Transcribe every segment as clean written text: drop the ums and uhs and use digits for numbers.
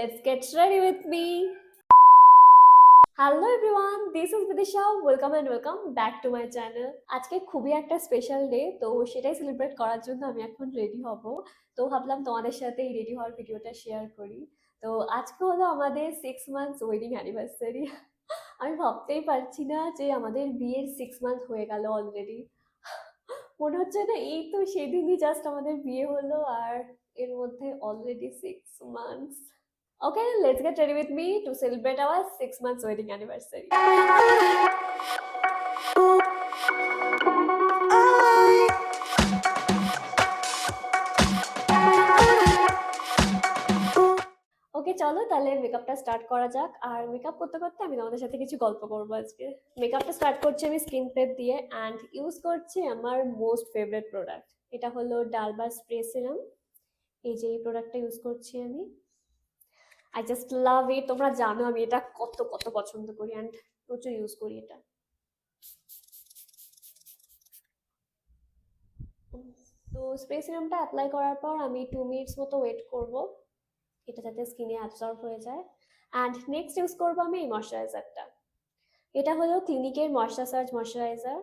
Let's get ready with me. Hello everyone, this is Bidisha. Welcome back to my channel. আজকে খুবই একটা special day, তো সেটাই celebrate করার জন্য আমি এখন রেডি হব। তো ভাবলাম তোমাদের সাথে এই রেডি হওয়ার ভিডিওটা শেয়ার করি। তো আজকে হলো আমাদের 6 মান্থস ওয়েডিং অ্যানিভার্সারি। আমি ভাবতেই পারছি না যে আমাদের বিয়ের 6 মান্থ হয়ে গেল অলরেডি। মনে হচ্ছে না এই তো সেদিনই জাস্ট আমাদের বিয়ে হলো, আর এর মধ্যে already 6 months. Okay, let's get ready with me to celebrate our 6 months wedding anniversary. ওকে, চলো তাহলে মেকআপটা স্টার্ট করা যাক। আর মেকআপ করতে করতে আমি তোমাদের সাথে কিছু গল্প করবো আজকে। মেকআপটা স্টার্ট করছি আমি স্কিন প্রেপ দিয়ে, অ্যান্ড ইউজ করছি আমার মোস্ট ফেভারিট প্রোডাক্ট। এটা হলো ডালবার স্প্রে সিরাম। এই যে এই প্রোডাক্টটা ইউজ করছি আমি। আই জাস্ট লাভ ইট। তোমরা জানো আমি এটা কত কত পছন্দ করি, অ্যান্ড প্রচুর ইউজ করি এটা। তো স্প্রে সিরামটা অ্যাপ্লাই করার পর আমি 2 মিনিটস মতো ওয়েট করব, এটা যাতে স্কিনে অ্যাবজর্ব হয়ে যায়। অ্যান্ড নেক্সট ইউজ করবো আমি এই ময়শ্চারাইজারটা। এটা হলো ক্লিনিকের ময়শ্চারাইজার।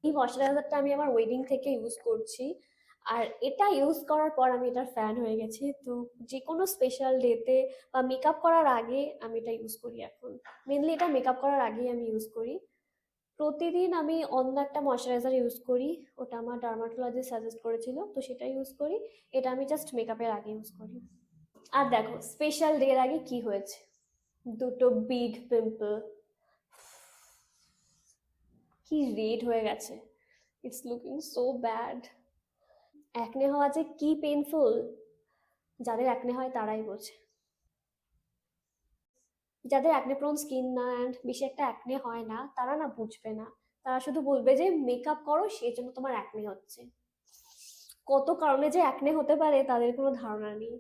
এই ময়শ্চারাইজারটা আমি আমার ওয়েডিং থেকে ইউজ করছি, আর এটা ইউজ করার পর আমি এটার ফ্যান হয়ে গেছি। তো যে কোনো স্পেশাল ডেতে বা মেকআপ করার আগে আমি এটা ইউজ করি এখন। মেনলি এটা মেকআপ করার আগেই আমি ইউজ করি। প্রতিদিন আমি অন্য একটা ময়শ্চারাইজার ইউজ করি, ওটা আমার ডার্মাটোলজিস্ট সাজেস্ট করেছিল, তো সেটা ইউজ করি। এটা আমি জাস্ট মেকআপের আগে ইউজ করি। আর দেখো স্পেশাল ডে এর আগে কি হয়েছে, দুটো বিগ পিম্পল, কি রেড হয়ে গেছে। It's looking so bad. Acne হওয়া যে কি পেইনফুল, যাদের অ্যাকনে হয় তারাই বোঝে। যাদের অ্যাকনে প্রোন স্কিন না অ্যান্ড বেশি একটা অ্যাকনে হয় না, তারা না বুঝবে না। তারা শুধু বলবে যে মেকআপ করো সেই জন্য তোমার অ্যাকনে হচ্ছে। কত কারণে যে অ্যাকনে হতে পারে তাদের কোনো ধারণা নেই।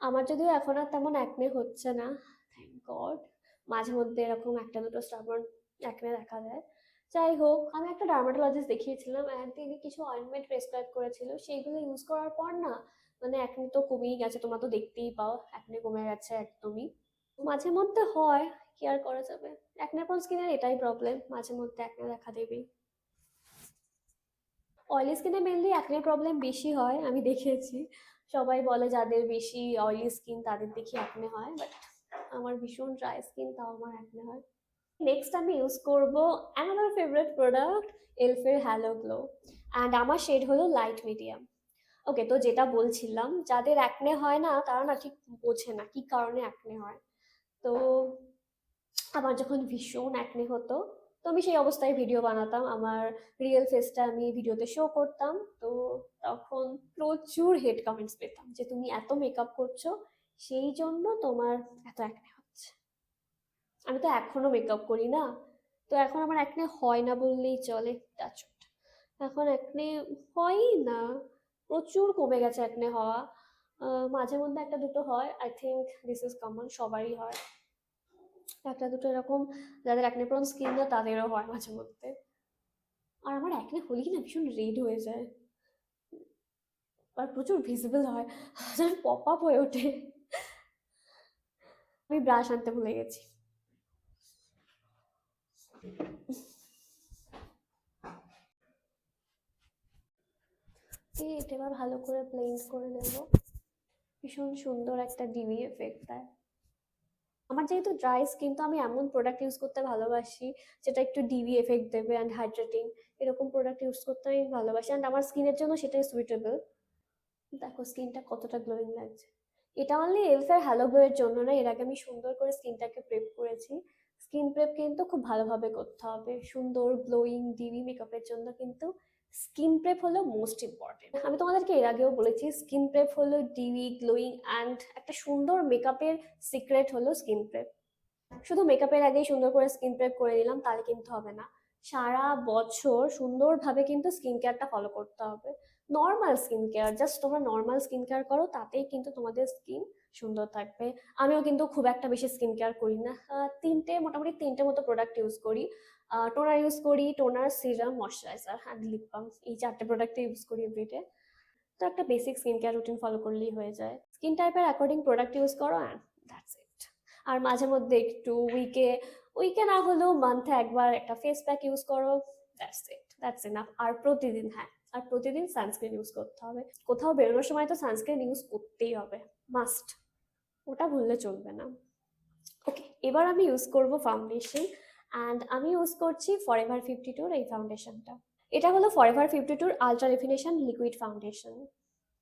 আমার যদিও এখন আর তেমন অ্যাকনে হচ্ছে না, থ্যাংক গড। মাঝে মধ্যে এরকম একটা দুটো স্টাবর্ন অ্যাকনে দেখা যায়। যাই হোক, আমি একটা ডার্মাটোলজিস্ট দেখিয়েছিলাম, অ্যান্ড তিনি কিছু অয়েন্টমেন্ট প্রেসক্রাইব করেছিল, সেইগুলো ইউজ করার পর না মানে অ্যাকনে তো কমেই গেছে। তোমরা তো দেখতেই পাও অ্যাকনে কমে গেছে একদমই। মাঝে মধ্যে হয়, কি আর করা যাবে। অ্যাকনে প্রোন স্কিনের এটাই প্রবলেম, মাঝে মধ্যে অ্যাকনে দেখা দেবেই। অয়েলি স্কিনে মেনলি অ্যাকনে প্রবলেম বেশি হয়, আমি দেখেছি। সবাই বলে যাদের বেশি অয়েলি স্কিন তাদের দেখি অ্যাকনে হয়, বাট আমার ভীষণ ড্রাই স্কিন, তাও আমার অ্যাকনে হয়। নেক্সট আমি ইউজ করব অ্যানাদার ফেভারিট প্রোডাক্ট, এলফের হ্যালো গ্লো, অ্যান্ড আমার শেড হলো লাইট মিডিয়াম। ওকে, তো যেটা বলছিলাম, যাদের অ্যাকনে হয় না তারা না ঠিক বোঝে না কি কারণে অ্যাকনে হয়। তো আমার যখন ভীষণ অ্যাকনে হতো, তো আমি সেই অবস্থায় ভিডিও বানাতাম, আমার রিয়েল ফেসটা আমি ভিডিওতে শো করতাম। তো তখন প্রচুর হেড কমেন্টস পেতাম যে তুমি এত মেকআপ করছো, সেই জন্য তোমার এত অ্যাকনে হচ্ছে। আমি তো এখনো মেকআপ করি না, তো এখন আমার অ্যাকনে হয় না বললেই চলে। টাচউড, এখন অ্যাকনে হয়ই না, প্রচুর কমে গেছে অ্যাকনে হওয়া। মাঝে মধ্যে একটা দুটো হয়, I think this is common, সবারই হয় একটা দুটো এরকম। যাদের অ্যাকনে প্রোন স্কিন না তাদেরও হয় মাঝে মধ্যে। আর আমার অ্যাকনে হলেই না ভীষণ রেড হয়ে যায়, আর প্রচুর ভিজিবল হয়, যেন পপ আপ হয়ে ওঠে। আমি ব্রাশ আনতে ভুলে গেছি। এটা এবার ভালো করে ব্লেন্ড করে নেব, ভীষণ সুন্দর একটা ডিমি এফেক্ট দেয়। আমার যেহেতু ড্রাই স্কিন, তো আমি এমন প্রোডাক্ট ইউজ করতে ভালোবাসি যেটা একটু ডিবি এফেক্ট দেবে অ্যান্ড হাইড্রেটিং, এরকম প্রোডাক্ট ইউজ করতে আমি ভালোবাসি, অ্যান্ড আমার স্কিনের জন্য সেটাই সুইটেবল। দেখো স্কিনটা কতটা গ্লোয়িং লাগছে। এটা অনলি এলফের হ্যালো গ্লো এর জন্য না, এর আগে আমি সুন্দর করে স্কিনটাকে প্রেপ করেছি। স্কিন প্রেপ কিন্তু খুব ভালোভাবে করতে হবে, সুন্দর গ্লোয়িং ডিবি মেকআপের জন্য কিন্তু স্কিন প্রেপ হলো মোস্ট ইম্পর্টেন্ট। আমি তোমাদেরকে এর আগেও বলেছি, স্কিন প্রেপ হলো ডিবি গ্লোয়িং অ্যান্ড একটা সুন্দর মেকআপের সিক্রেট হলো স্কিন প্রেপ। শুধু মেকআপের আগেই সুন্দর করে স্কিন প্রেপ করে নিলাম তাহলে কিন্তু হবে না, সারা বছর সুন্দরভাবে কিন্তু স্কিন কেয়ারটা ফলো করতে হবে। নর্মাল স্কিন কেয়ার, জাস্ট তোমরা নর্মাল স্কিন কেয়ার করো, তাতেই কিন্তু তোমাদের স্কিন সুন্দর থাকবে। আমিও কিন্তু খুব একটা বেশি স্কিন কেয়ার করি না, মোটামুটি তিনটে মতো প্রোডাক্ট ইউজ করি। টোনার ইউজ করি, toner, serum, moisturiser and lip balm, এই চারটে প্রোডাক্ট ইউজ করি এভরিডে। তো একটা basic skin care routine follow করলেই হয়ে যায়। স্কিন টাইপের অ্যাকর্ডিং প্রোডাক্ট ইউজ করো, অ্যান্ড দ্যাটস ইট। আর মাঝে মধ্যে একটু উইকে না হলেও মান্থে একবার একটা ফেস প্যাক ইউজ করো, দ্যাটস ইট, দ্যাটস ইনাফ। আর প্রতিদিন, হ্যাঁ, আর প্রতিদিন সানস্ক্রিন ইউজ করতে হবে। কোথাও বেরোনোর সময় তো সানস্ক্রিন ইউজ করতেই হবে, মাস্ট, ওটা ভুললে চলবে না। ওকে, এবার আমি ইউজ করব ফাউন্ডেশন, অ্যান্ড আমি ইউজ করছি ফরএভার 52 এই ফাউন্ডেশনটা। এটা হলো forever 52 ultra definition liquid foundation,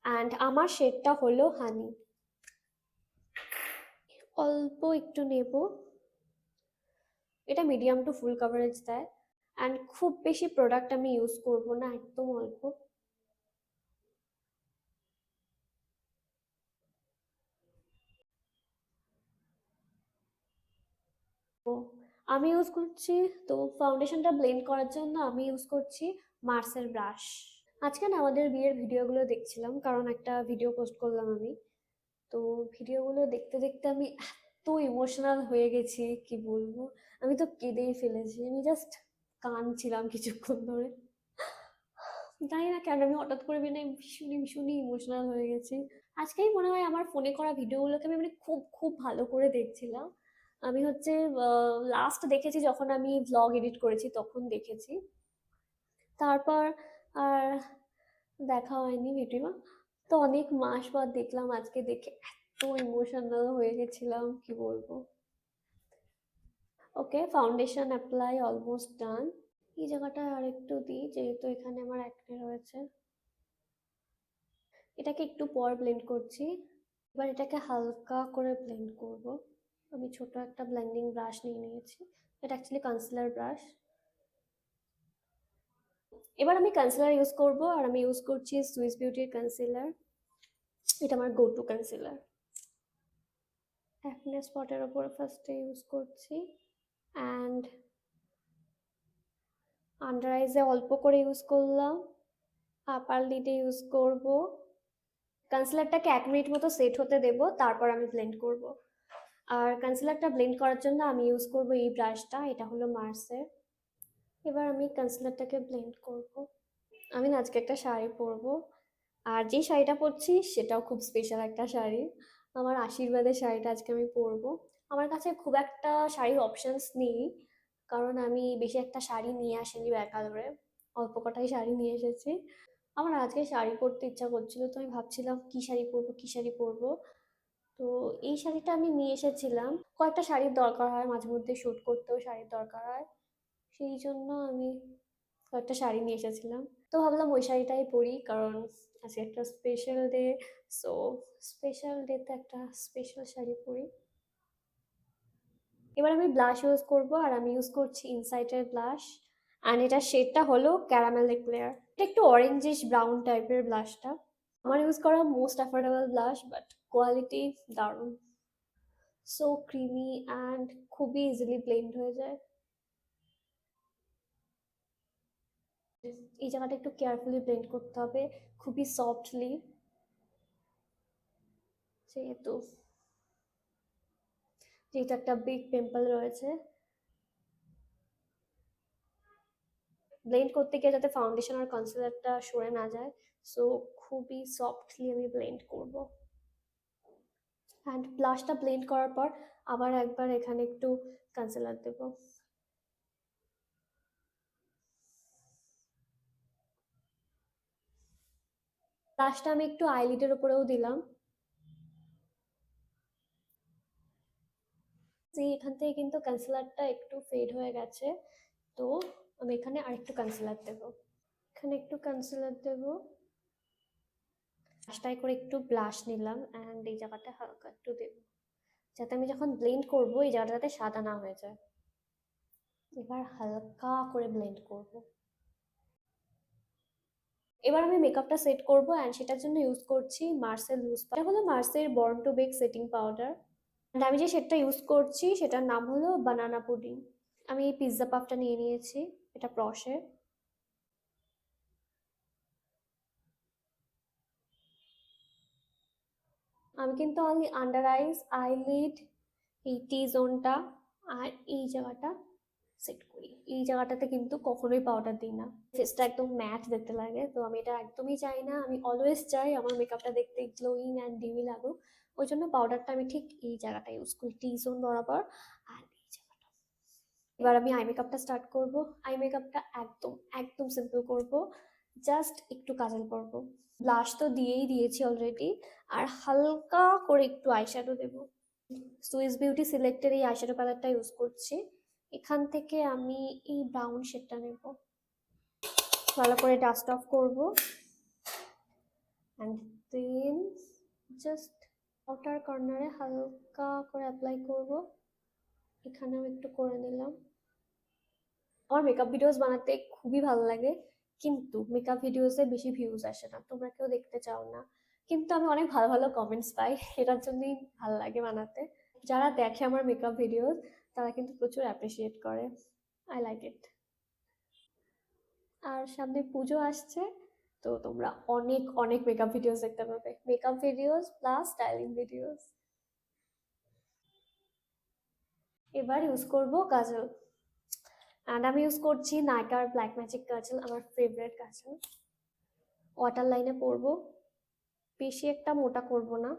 and আমার শেডটা হলো হানি। অল্প একটু নেব, এটা মিডিয়াম টু ফুল কভারেজ দেয়, অ্যান্ড খুব বেশি প্রোডাক্ট আমি ইউজ করব না, একদম অল্প। তো আমি ইউজ করছি, তো ফাউন্ডেশনটা ব্লেন্ড করার জন্য আমি ইউজ করছি মার্সের ব্রাশ। আজকে না আমাদের বিয়ের ভিডিওগুলো দেখছিলাম, কারণ একটা ভিডিও পোস্ট করলাম আমি। তো ভিডিওগুলো দেখতে দেখতে আমি এত ইমোশনাল হয়ে গেছি, কি বলবো, আমি তো কেঁদেই ফেলেছি। আমি জাস্ট কাঁদছিলাম কিছুক্ষণ ধরে, জানি না কেন আমি হঠাৎ করে মানে ভীষণই ভীষণই ইমোশনাল হয়ে গেছি। আজকেই মনে হয় আমার ফোনে করা ভিডিওগুলোকে আমি মানে খুব খুব ভালো করে দেখছিলাম। আমি হচ্ছে লাস্ট দেখেছি যখন আমি ভ্লগ এডিট করেছি, তখন দেখেছি। তারপর আর দেখা হয়নি ভিডিও। তো অনেক মাস পর দেখলাম, আজকে দেখে এত ইমোশনাল হয়ে গেছিলাম, কি বলবো। ওকে, ফাউন্ডেশন অ্যাপ্লাই অলমোস্ট ডান। এই জায়গাটা আর একটু দিই, যেহেতু এখানে আমার একনে রয়েছে। এটাকে একটু পর ব্লেন্ড করছি। এবার এটাকে হালকা করে ব্লেন্ড করব। আমি ছোট একটা ব্লেন্ডিং ব্রাশ নিয়ে নিয়েছি, এটা অ্যাকচুয়ালি কনসিলার ব্রাশ। এবার আমি কনসিলার ইউজ করব, আর আমি ইউজ করছি সুইস বিউটির কনসিলার। এটা আমার গো টু কনসিলার। অ্যাকনে স্পটের ওপর ফার্স্টে ইউজ করছি, অ্যান্ড আন্ডার আইজে অল্প করে ইউজ করলাম, আপার লিডে ইউজ করব। কনসিলারটাকে 1 মিনিট মতো সেট হতে দেব, তারপর আমি ব্লেন্ড করব। আর কনসিলারটা ব্লেন্ড করার জন্য আমি ইউজ করব এই ব্রাশটা, এটা হলো মার্সের। এবার আমি কনসিলারটাকে ব্লেন্ড করব। আমি না আজকে একটা শাড়ি পরবো, আর যে শাড়িটা পরছি সেটাও খুব স্পেশাল একটা শাড়ি। আমার আশীর্বাদের শাড়িটা আজকে আমি পরবো। আমার কাছে খুব একটা শাড়ির অপশনস নেই, কারণ আমি বেশি একটা শাড়ি নিয়ে আসিনি ব্যাঙ্গালোরে, অল্প কটাই শাড়ি নিয়ে এসেছি। আমার আজকে শাড়ি পরতে ইচ্ছা করছিল, তো আমি ভাবছিলাম কি শাড়ি পরবো কি শাড়ি পরবো। তো এই শাড়িটা আমি নিয়ে এসেছিলাম। কয়েকটা শাড়ির দরকার হয়, মাঝে মধ্যে শ্যুট করতেও শাড়ির দরকার হয়, সেই জন্য আমি কয়েকটা শাড়ি নিয়ে এসেছিলাম। তো ভাবলাম ওই শাড়িটাই পরি, কারণ আজকে একটা স্পেশাল ডে। সো স্পেশাল ডেতে একটা স্পেশাল শাড়ি পরি। এবার আমি ব্লাশ ইউজ করব, আর আমি ইউজ করছি ইনসাইটের ব্লাশ, অ্যান্ড এটার শেডটা হলো ক্যারামেল এক্লেয়ার। এটা একটু অরেঞ্জিশ ব্রাউন টাইপের ব্লাশটা। আমার ইউজ করা most affordable blush, but quality দারুণ, সো ক্রিমি অ্যান্ড খুবই ইজিলি ব্লেন্ড হয়ে যায়। এই জায়গাটা একটু কেয়ারফুলি ব্লেন্ড করতে হবে, খুবই সফটলি, যেহেতু যেহেতু একটা বিগ পিম্পল রয়েছে। ব্লেন্ড করতে গিয়ে যাতে ফাউন্ডেশন আর কনসিলারটা সরে না যায়, সো খুবই সফটলি আমি ব্লেন্ড করব। অ্যান্ড ব্লাশটা ব্লেন্ড করার পর আবার একবার এখানে একটু কনসিলার দেব। ব্লাশটা আমি একটু আইলিডের উপরেও দিলাম। এখান থেকে কিন্তু কনসিলারটা একটু ফেড হয়ে গেছে, তো আমি এখানে আরেকটু কনসিলার দেব। এখানে একটু কনসিলার দেব, ব্রাশটাই করে একটু ব্লাশ নিলাম, অ্যান্ড এই জায়গাটা হালকা একটু দেব, যাতে আমি যখন ব্লেন্ড করবো এই জায়গাটা যাতে সাদা না হয়ে যায়। এবার হালকা করে ব্লেন্ড করব। এবার আমি মেকআপটা সেট করব, অ্যান্ড সেটার জন্য ইউজ করছি মার্সেল লুজ, এটা হলো মার্সের born to bake setting powder. And আমি যে শেডটা ইউজ করছি সেটার নাম হলো বানানা পুডিং। আমি এই পিৎজা পাফটা নিয়ে নিয়েছি, এটা প্রসের। আমি কিন্তু অনলি আন্ডার আইস, আইলিড, এই টি জোনটা আর এই জায়গাটা সেট করি। এই জায়গাটাতে কিন্তু কখনোই পাউডার দিই না, ফেসটা একদম ম্যাট দেখতে লাগে, তো আমি এটা একদমই চাই না। আমি অলওয়েজ চাই আমার মেকআপটা দেখতে গ্লোয়িং অ্যান্ড ডিমি লাগুক, ওই জন্য পাউডারটা আমি ঠিক এই জায়গাটা ইউজ করি, টি জোন বরাবর আর এই জায়গাটা। এবার আমি আই মেকআপটা স্টার্ট করব। আই মেকআপটা একদম একদম সিম্পল করব, জাস্ট একটু কাজল করব। ব্লাশ তো দিয়েই দিয়েছি অলরেডি, আর হালকা করে একটু আইশ্যাডো দেবো। সুইস বিউটি সিলেক্টের এই আইশ্যাডো কালারটা ইউজ করছি। এখান থেকে আমি এই ব্রাউন শেডটা নেব, ভালো করে ডাস্ট অফ করব, অ্যান্ড দেন জাস্ট আউটার কর্নারে হালকা করে অ্যাপ্লাই করব। এখানেও একটু করে নিলাম। আমার মেকআপ ভিডিওস বানাতে খুবই ভালো লাগে, কিন্তু মেকআপ ভিডিওসে বেশি ভিউজ আসে না, তোমরা কেউ দেখতে চাও না, কিন্তু আমি অনেক ভালো ভালো কমেন্টস পাই, এটার জন্যই ভালো লাগে বানাতে। যারা দেখে আমার মেকআপ ভিডিওস তারা কিন্তু প্রচুর অ্যাপ্রিসিয়েট করে। I like it. আর সামনে পুজো আসছে, তো তোমরা অনেক অনেক মেকআপ ভিডিওস দেখতে পাবে, makeup videos plus styling videos. এবার ইউজ করব কাজল, অ্যান্ড আমি ইউজ করছি নাইকার ব্ল্যাক ম্যাজিক কাজল, আমার ফেভারিট কাজল। ওয়াটার লাইনে পরবো, বেশি একটা মোটা করব না।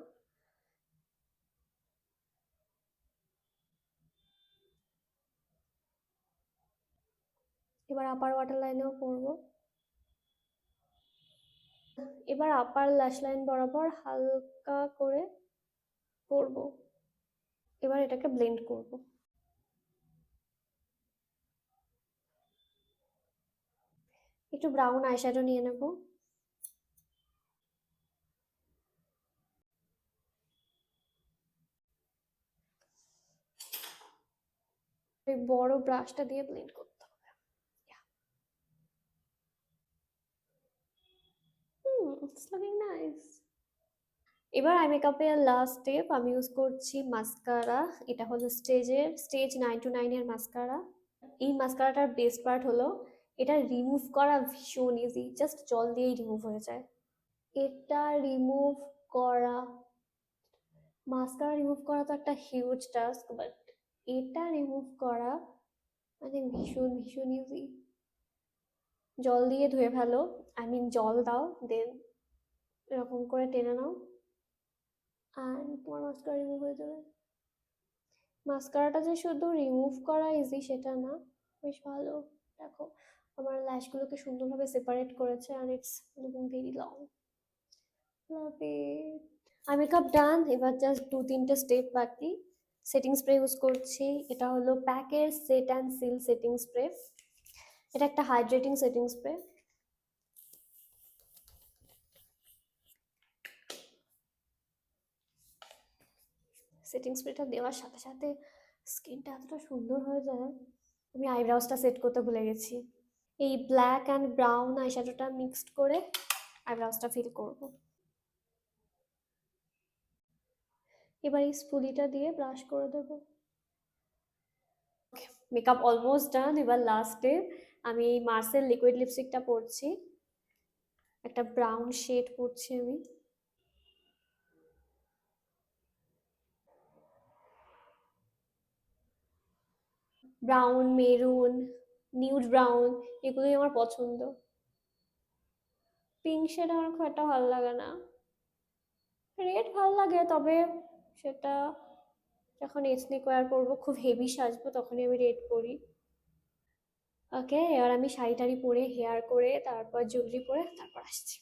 এবার আপার ওয়াটার লাইনেও পরবো। এবার আপার ল্যাশ লাইন বরাবর হালকা করে পরবো। এবার এটাকে ব্লেন্ড করব। একটু ব্রাউন আইশ্যাডো নিয়ে নেব, এই বড় ব্রাশটা দিয়ে ব্লেন্ড করতে হবে। It's looking nice. এবার আই মেকআপের লাস্ট স্টেপ আমি ইউজ করছি মাস্কারা। এটা হলো স্টেজ 929 এর মাস্কারা। এই মাস্কারাটার বেস্ট পার্ট হলো এটা রিমুভ করা ভীষণ ইজি, জাস্ট জল দিয়েই রিমুভ হয়ে যায়। এটা রিমুভ করা, মাস্কারা রিমুভ করা তো একটা হিউজ টাস্ক, বাট এটা রিমুভ করা মানে ভীষণ ভীষণ ইজি। জল দিয়ে ধুয়ে ফেলো, আই মিন জল দাও, দেন এরকম করে টেনে নাও, আর তোমার মাস্কারা রিমুভ হয়ে যাবে। মাস্কারাটা যে শুধু রিমুভ করা ইজি সেটা না, বেশ ভালো। দেখো আমার ল্যাশগুলোকে সুন্দরভাবে সেপারেট করেছে, আর it's looking very long. Love it. Eye makeup done, এবার জাস্ট 2-3টে স্টেপ বাকি। সেটিং স্প্রে ইউজ করছি, এটা হলো প্যাকের set and seal setting spray. এটা একটা হাইড্রেটিং সেটিং স্প্রে। সেটিং স্প্রেটা দেওয়ার সাথে সাথে স্কিনটা এতটা সুন্দর হয়ে যায়। আমি আইব্রাউজটা সেট করতে ভুলে গেছি, এই ব্ল্যাক অ্যান্ড ব্রাউন আইশ্যাডোটা মিক্সড করে আইব্রাউজটা ফিল করব। এবার এই স্পুলিটা দিয়ে ব্রাশ করে দেবো। মেকআপ অলমোস্ট ডান, এবার লাস্টে আমি এই মার্সেল লিকুইড লিপস্টিকটা পরছি, একটা ব্রাউন শেড পরছি আমি। ব্রাউন, মেরুন, নিউড ব্রাউন, এগুলোই আমার পছন্দ। পিঙ্ক শেড আমার খুব একটা ভালো লাগে না। রেড ভালো লাগে, তবে সেটা যখন এথনিক ওয়্যার করবো, খুব হেভি সাজবো, তখনই আমি রেড পরি। ওকে, এবার আমি শাড়ি টাড়ি পরে, হেয়ার করে, তারপর জুয়েলারি পরে তারপর আসছি।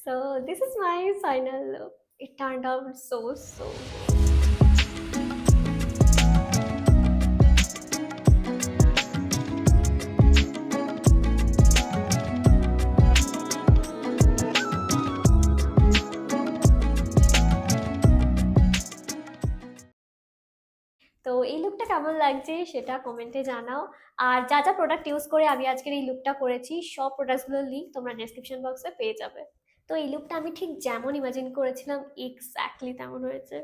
So this is my final look. It turned out so good. তো এই লুকটা কেমন লাগছে সেটা কমেন্টে জানাও, আর যা যা প্রোডাক্ট ইউজ করে আমি আজকের এই লুকটা করেছি সব প্রোডাক্টসগুলোর লিঙ্ক তোমরা ডেসক্রিপশন বক্সে পেয়ে যাবে। তো এই লুকটা আমি ঠিক যেমন ইমাজিন করেছিলাম এক্স্যাক্টলি তেমন হয়েছে।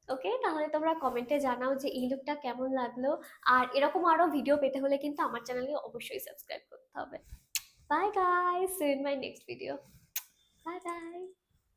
ওকে, তাহলে তোমরা কমেন্টে জানাও যে এই লুকটা কেমন লাগলো, আর এরকম আরো ভিডিও পেতে হলে কিন্তু আমার চ্যানেলকে অবশ্যই সাবস্ক্রাইব করতে হবে। Bye guys, see you in my next video. Bye by.